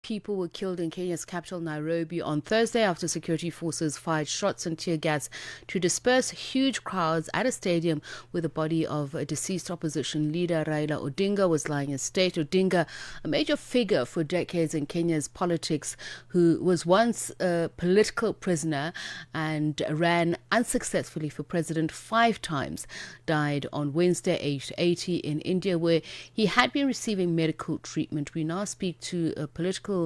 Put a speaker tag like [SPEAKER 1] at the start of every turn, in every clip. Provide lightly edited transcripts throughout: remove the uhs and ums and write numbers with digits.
[SPEAKER 1] people were killed in Kenya's capital, Nairobi, on Thursday after security forces fired shots and tear gas to disperse huge crowds at a stadium where the body of a deceased opposition leader, Raila Odinga, was lying in state. Odinga, a major figure for decades in Kenya's politics, who was once a political prisoner and ran unsuccessfully for president 5 times, died on Wednesday, aged 80, in India, where he had been receiving medical treatment. We now speak to a political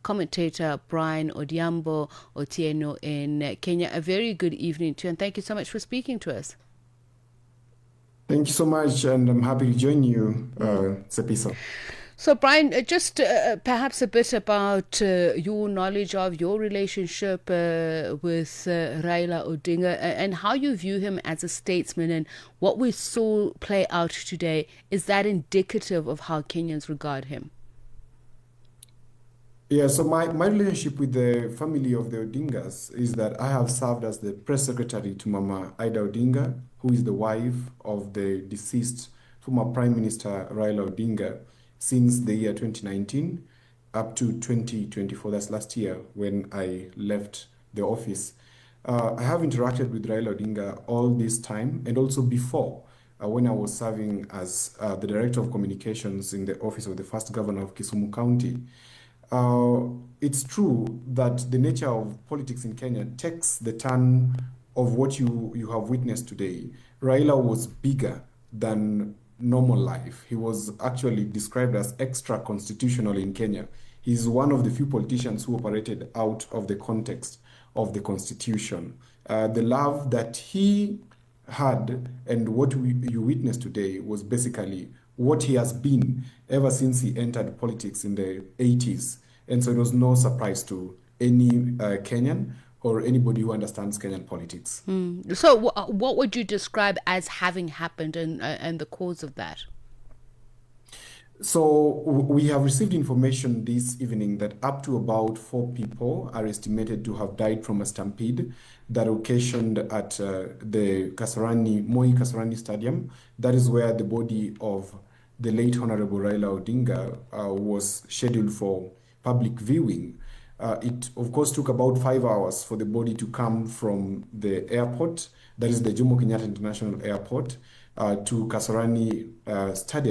[SPEAKER 1] commentator, Brian Odhiambo Otieno in Kenya. A very good evening to you, and thank you so much for speaking to us.
[SPEAKER 2] Thank you so much, and I'm happy to join you, Tsepiso.
[SPEAKER 1] So, Brian, just perhaps a bit about your knowledge of your relationship with Raila Odinga and how you view him as a statesman, and what we saw play out today. Is that indicative of how Kenyans regard him?
[SPEAKER 2] Yeah, so my relationship with the family of the Odingas is that I have served as the press secretary to Mama Ida Odinga, who is the wife of the deceased former Prime Minister Raila Odinga, since the year 2019 up to 2024, that's last year when I left the office. I have interacted with Raila Odinga all this time, and also before, when I was serving as the Director of Communications in the office of the first governor of Kisumu County. It's true that the nature of politics in Kenya takes the turn of what you have witnessed today. Raila was bigger than normal life. He was actually described as extra-constitutional in Kenya. He's one of the few politicians who operated out of the context of the constitution. The love that he had and what you witnessed today was basically what he has been ever since he entered politics in the 80s. And so it was no surprise to any Kenyan or anybody who understands Kenyan politics.
[SPEAKER 1] So what would you describe as having happened and the cause of that?
[SPEAKER 2] So we have received information this evening that up to about 4 people are estimated to have died from a stampede that occasioned at the Moi Kasarani Stadium. That is where the body of the late Honorable Raila Odinga was scheduled for public viewing. It, of course, took about 5 hours for the body to come from the airport, that is the Jomo Kenyatta International Airport, to Kasarani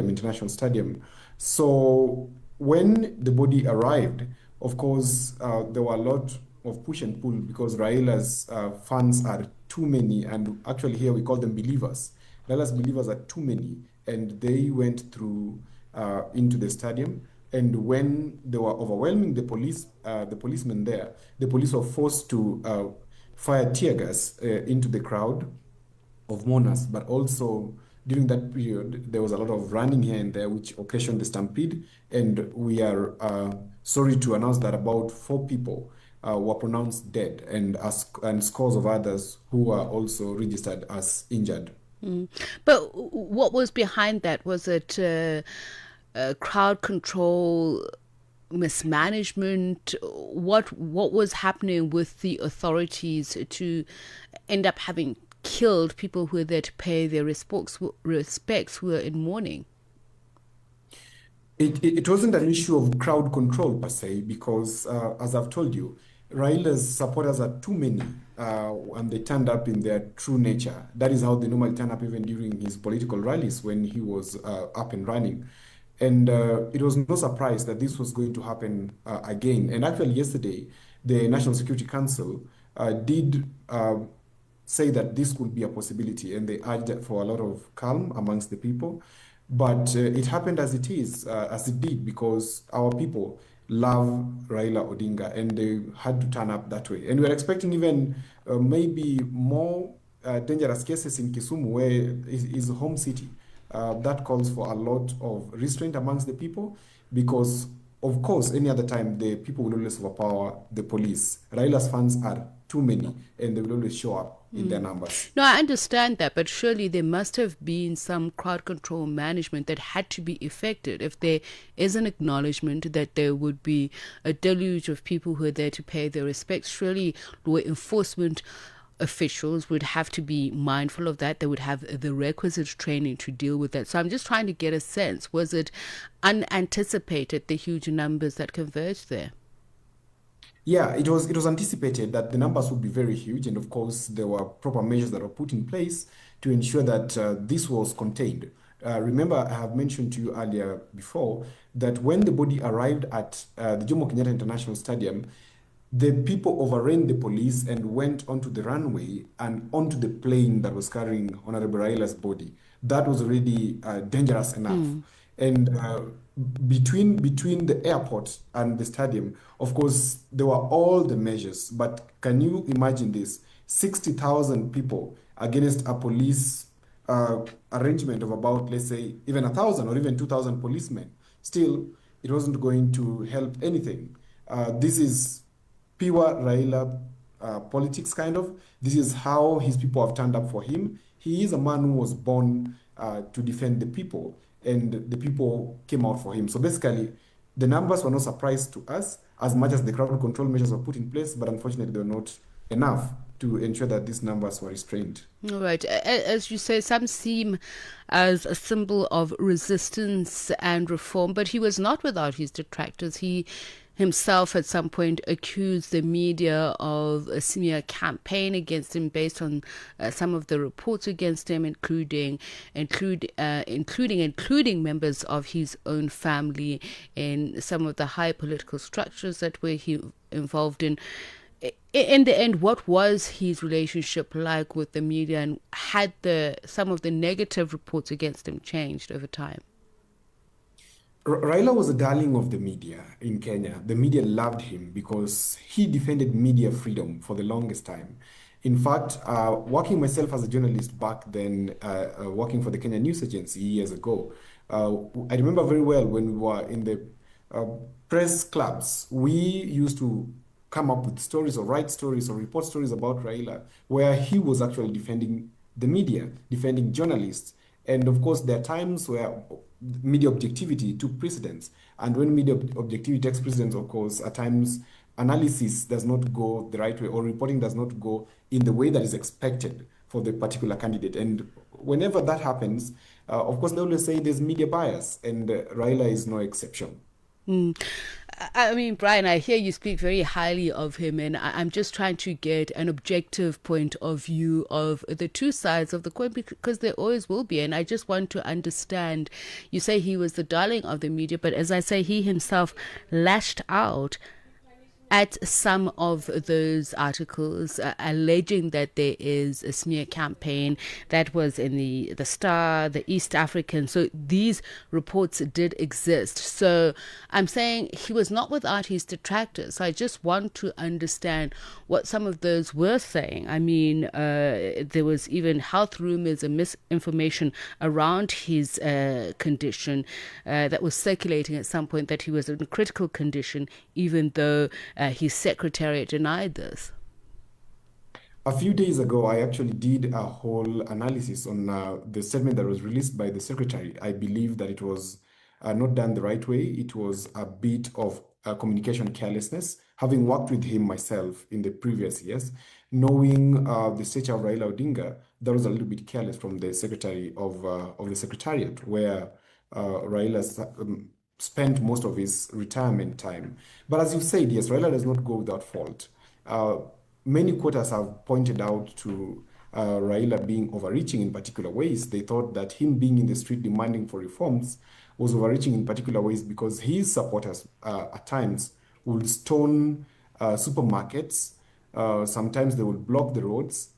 [SPEAKER 2] International Stadium. So when the body arrived, of course, there were a lot of push and pull because Raila's fans are too many, and actually here we call them believers. Raila's believers are too many, and they went through into the stadium. And when they were overwhelming the policemen there, the police were forced to fire tear gas into the crowd of mourners. But also during that period, there was a lot of running here and there, which occasioned the stampede. And we are sorry to announce that about 4 people were pronounced dead, and scores of others who were also registered as injured.
[SPEAKER 1] But what was behind that? Was it crowd control, mismanagement? What was happening with the authorities to end up having killed people who were there to pay their respects, who were in mourning?
[SPEAKER 2] It wasn't an issue of crowd control per se, because as I've told you, Raila's supporters are too many, and they turned up in their true nature. That is how they normally turn up even during his political rallies when he was up and running. And it was no surprise that this was going to happen again. And actually yesterday, the National Security Council did say that this could be a possibility, and they urged for a lot of calm amongst the people. But it happened as it did, because our people love Raila Odinga, and they had to turn up that way. And we're expecting even maybe more dangerous cases in Kisumu, where is home city. That calls for a lot of restraint amongst the people, because, of course, any other time, the people will always overpower the police. Raila's fans are too many, and they will always show up in their numbers.
[SPEAKER 1] No, I understand that, but surely there must have been some crowd control management that had to be effected. If there is an acknowledgement that there would be a deluge of people who are there to pay their respects, surely law enforcement officials would have to be mindful of that. They would have the requisite training to deal with that. So I'm just trying to get a sense. Was it unanticipated, the huge numbers that converged there?
[SPEAKER 2] Yeah, it was anticipated that the numbers would be very huge, and of course there were proper measures that were put in place to ensure that this was contained. Remember, I have mentioned to you earlier before that when the body arrived at the Jomo Kenyatta International Stadium, the people overran the police and went onto the runway and onto the plane that was carrying Honorable Raila's body. That was already dangerous enough. And between the airport and the stadium, of course, there were all the measures. But can you imagine this? 60,000 people against a police arrangement of about, let's say, even 1,000 or even 2,000 policemen. Still, it wasn't going to help anything. This is pure Raila politics, kind of. This is how his people have turned up for him. He is a man who was born to defend the people, and the people came out for him. So basically, the numbers were no surprise to us as much as the crowd control measures were put in place, but unfortunately, they were not enough to ensure that these numbers were restrained.
[SPEAKER 1] All right. As you say, some seem as a symbol of resistance and reform, but he was not without his detractors. He himself at some point accused the media of a smear campaign against him based on some of the reports against him, including members of his own family in some of the high political structures that were he involved in. In the end, what was his relationship like with the media, and had some of the negative reports against him changed over time?
[SPEAKER 2] Raila was a darling of the media in Kenya. The media loved him because he defended media freedom for the longest time. In fact, working myself as a journalist back then, working for the Kenya News Agency years ago, I remember very well when we were in the press clubs, we used to come up with stories or write stories or report stories about Raila, where he was actually defending the media, defending journalists. And of course, there are times where media objectivity took precedence. And when media objectivity takes precedence, of course, at times analysis does not go the right way, or reporting does not go in the way that is expected for the particular candidate. And whenever that happens, of course, they always say there's media bias, and Raila is no exception.
[SPEAKER 1] I mean, Brian, I hear you speak very highly of him, and I'm just trying to get an objective point of view of the two sides of the coin, because there always will be. And I just want to understand, you say he was the darling of the media, but as I say, he himself lashed out at some of those articles alleging that there is a smear campaign that was in the Star, the East African. So these reports did exist. So I'm saying he was not without his detractors. So I just want to understand what some of those were saying. I mean, there was even health rumors and misinformation around his condition that was circulating at some point, that he was in a critical condition, even though his secretariat denied this.
[SPEAKER 2] A few days ago, I actually did a whole analysis on the statement that was released by the secretary. I believe that it was not done the right way. It was a bit of communication carelessness. Having worked with him myself in the previous years, knowing the stature of Raila Odinga, that was a little bit careless from the secretary of the secretariat, where Raila spent most of his retirement time. But as you said, yes, Raila does not go without fault. Many quotas have pointed out to Raila being overreaching in particular ways. They thought that him being in the street demanding for reforms was overreaching in particular ways because his supporters at times would stone supermarkets. Sometimes they would block the roads.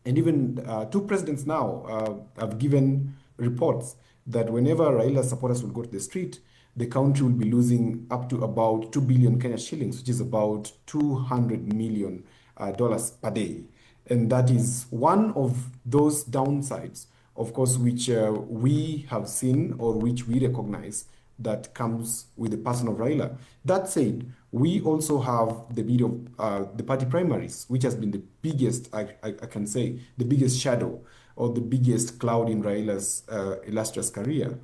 [SPEAKER 2] And even two presidents now have given reports that whenever Raila's supporters would go to the street, the country will be losing up to about 2 billion Kenya shillings, which is about $200 million per day. And that is one of those downsides, of course, which we have seen or which we recognize that comes with the person of Raila. That said, we also have the bit of the party primaries, which has been the biggest, I can say, the biggest shadow or the biggest cloud in Raila's illustrious career.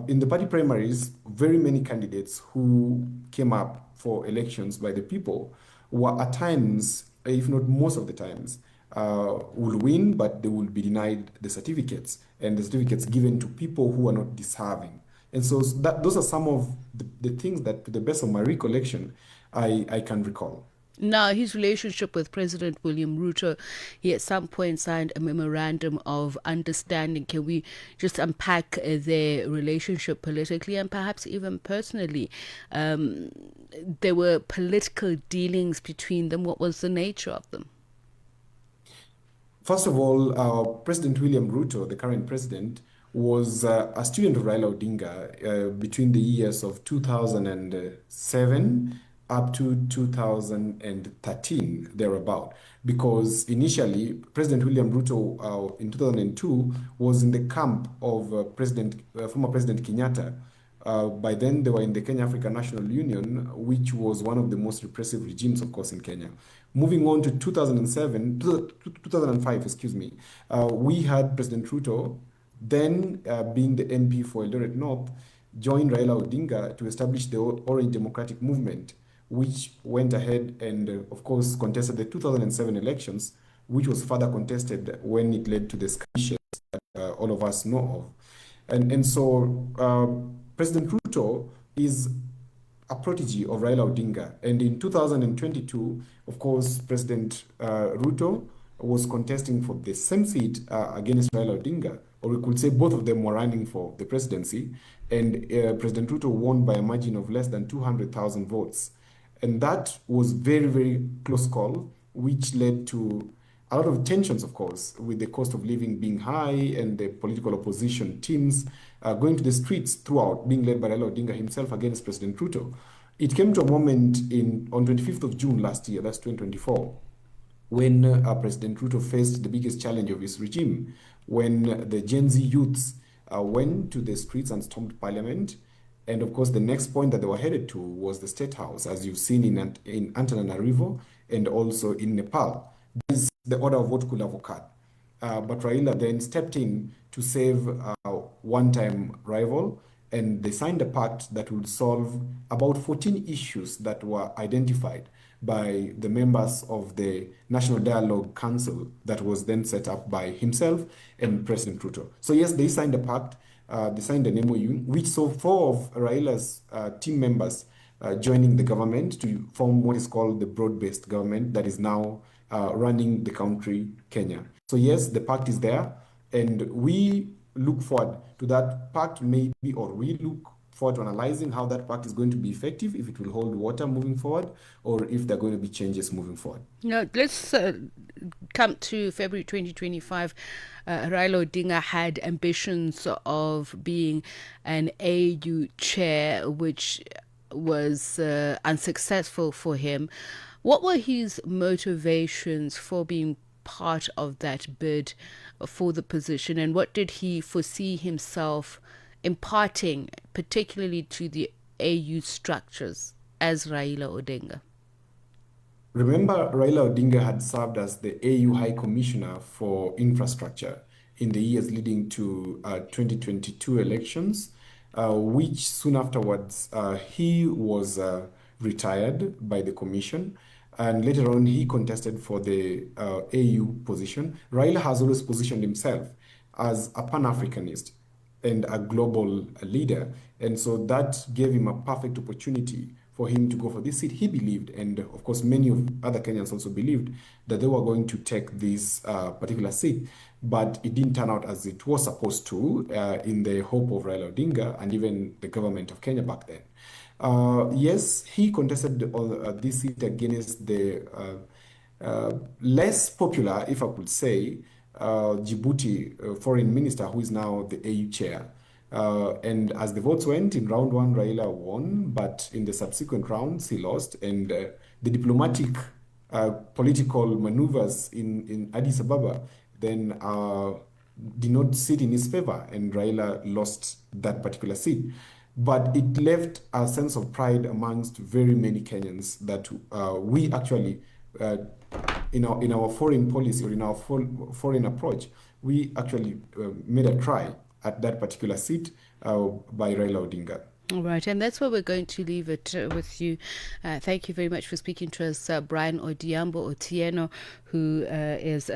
[SPEAKER 2] In the party primaries, very many candidates who came up for elections by the people were at times, if not most of the times, will win, but they will be denied the certificates, and the certificates given to people who are not deserving. And so those are some of the things that, to the best of my recollection, I can recall.
[SPEAKER 1] Now, his relationship with President William Ruto, he at some point signed a memorandum of understanding. Can we just unpack their relationship politically and perhaps even personally? There were political dealings between them. What was the nature of them?
[SPEAKER 2] First of all, President William Ruto, the current president, was a student of Raila Odinga between the years of 2007 up to 2013, thereabout. Because initially, President William Ruto in 2002 was in the camp of former President Kenyatta. By then, they were in the Kenya African National Union, which was one of the most repressive regimes, of course, in Kenya. Moving on to 2005, excuse me, we had President Ruto, then being the MP for Eldoret North, joined Raila Odinga to establish the Orange Democratic Movement, which went ahead and, of course, contested the 2007 elections, which was further contested when it led to the skirmishes that all of us know of. And so President Ruto is a protege of Raila Odinga. And in 2022, of course, President Ruto was contesting for the same seat against Raila Odinga, or we could say both of them were running for the presidency. And President Ruto won by a margin of less than 200,000 votes. And that was very, very close call, which led to a lot of tensions, of course, with the cost of living being high and the political opposition teams going to the streets throughout, being led by Raila Odinga himself against President Ruto. It came to a moment on 25th of June last year, that's 2024, when President Ruto faced the biggest challenge of his regime, when the Gen Z youths went to the streets and stormed parliament. And of course, the next point that they were headed to was the State House, as you've seen in Antananarivo and also in Nepal. This is the order of what could have occurred. But Raila then stepped in to save a one-time rival, and they signed a pact that would solve about 14 issues that were identified by the members of the National Dialogue Council that was then set up by himself and President Ruto. So yes, they signed a pact. They signed an MOU, which saw 4 of Raila's team members joining the government to form what is called the broad-based government that is now running the country, Kenya. So yes, the pact is there, and we look forward to that pact we look forward to analyzing how that pact is going to be effective, if it will hold water moving forward, or if there are going to be changes moving forward.
[SPEAKER 1] Now, let's come to February 2025. Raila Odinga had ambitions of being an AU chair, which was unsuccessful for him. What were his motivations for being part of that bid for the position, and what did he foresee himself imparting, particularly to the AU structures as Raila Odinga?
[SPEAKER 2] Remember, Raila Odinga had served as the AU High Commissioner for Infrastructure in the years leading to 2022 elections, which soon afterwards he was retired by the commission. And later on, he contested for the AU position. Raila has always positioned himself as a Pan-Africanist and a global leader. And so that gave him a perfect opportunity for him to go for this seat. He believed, and of course many of other Kenyans also believed, that they were going to take this particular seat. But it didn't turn out as it was supposed to in the hope of Raila Odinga and even the government of Kenya back then. Yes, he contested this seat against the less popular, if I could say, Djibouti foreign minister, who is now the AU chair. And as the votes went, in round 1, Raila won, but in the subsequent rounds, he lost. And the diplomatic political maneuvers in Addis Ababa then did not sit in his favor, and Raila lost that particular seat. But it left a sense of pride amongst very many Kenyans that we actually, in our foreign policy or in our foreign approach, we actually made a try at that particular seat by Raila Odinga.
[SPEAKER 1] All right, and that's where we're going to leave it with you. Thank you very much for speaking to us, Brian Odhiambo Otieno, who is